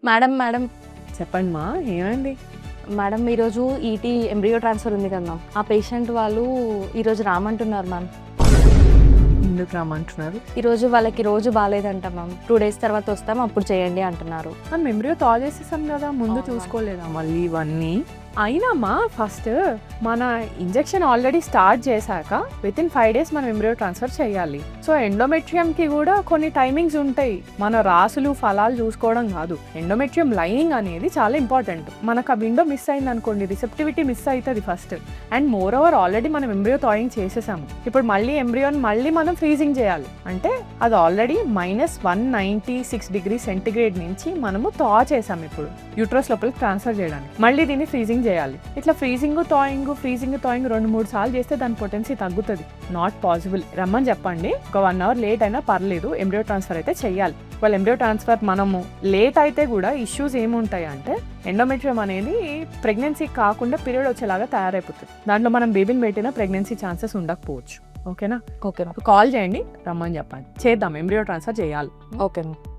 Madam madam చెప్పండి మా, ఏమైంది? మేడం ఈరోజు ఈటీ ఎంబ్రియో ట్రాన్స్ఫర్ ఉంది కదా మ్యామ్, ఆ పేషెంట్ వాళ్ళు ఈరోజు రామంటున్నారు మ్యామ్. ఎందుకు రామంటున్నారు? ఈరోజు వాళ్ళకి రోజు బాగాలేదంట మ్యామ్, 2 days తర్వాత వస్తాం అప్పుడు చేయండి అంటున్నారు. మనం ఎంబ్రియో తా చేసేసాం కదా, ముందు అవునా. చూసుకోలేదా మళ్ళీ ఇవన్నీ? అయినామా ఫస్ట్ మన ఇంజెక్షన్ ఆల్రెడీ స్టార్ట్ చేశాక వితిన్ 5 days మనం ఎంబ్రియో ట్రాన్స్ఫర్ చేయాలి. సో ఎండోమెట్రియంకి కూడా కొన్ని టైమింగ్స్ ఉంటాయి. మన రాసులు ఫలాలు చూసుకోవడం కాదు, ఎండోమెట్రియం లైనింగ్ అనేది చాలా ఇంపార్టెంట్. మనకు ఆ విండో మిస్ అయింది అనుకోండి, రిసెప్టివిటీ మిస్ అవుతుంది first. And more over already మనం ఎంబ్రియో థాయింగ్ చేసేసాము. ఇప్పుడు మళ్ళీ ఎంబ్రియోని మళ్ళీ మనం ఫ్రీజింగ్ చేయాలి అంటే అది ఆల్రెడీ -196 degrees సెంటిగ్రేడ్ నుంచి మనము థా చేసాము. ఇప్పుడు యూట్రస్ లోపలికి ట్రాన్స్ఫర్ చేయడానికి మళ్ళీ దీన్ని ఫ్రీజింగ్ చేయాలి. ఇట్లా ఫ్రీజింగ్ థాయింగ్ 2-3 సార్లు చేస్తే దాని పొటెన్సీ తగ్గుతుంది. Not possible. రమ్మని చెప్పండి, ఒక 1 hour లేట్ అయినా పర్లేదు, ఎంబ్రియో ట్రాన్స్ఫర్ అయితే చెయ్యాలి. వాళ్ళ ఎంబ్రియో ట్రాన్స్ఫర్ మనము లేట్ అయితే కూడా ఇష్యూస్ ఏముంటాయి అంటే ఎండోమెట్రియం అనేది ప్రెగ్నెన్సీ కాకుండా పీరియడ్ వచ్చేలాగా తయారైపోతుంది. దాంట్లో మనం బేబీని పెట్టిన ప్రెగ్నెన్సీ ఛాన్సెస్ ఉండకపోవచ్చు. ఓకేనా? Okay ma'am. కాల్ చేయండి, రమ్మని చెప్పండి, చేద్దాం, ఎంబ్రియో ట్రాన్స్ఫర్ చేయాలి. Okay ma'am.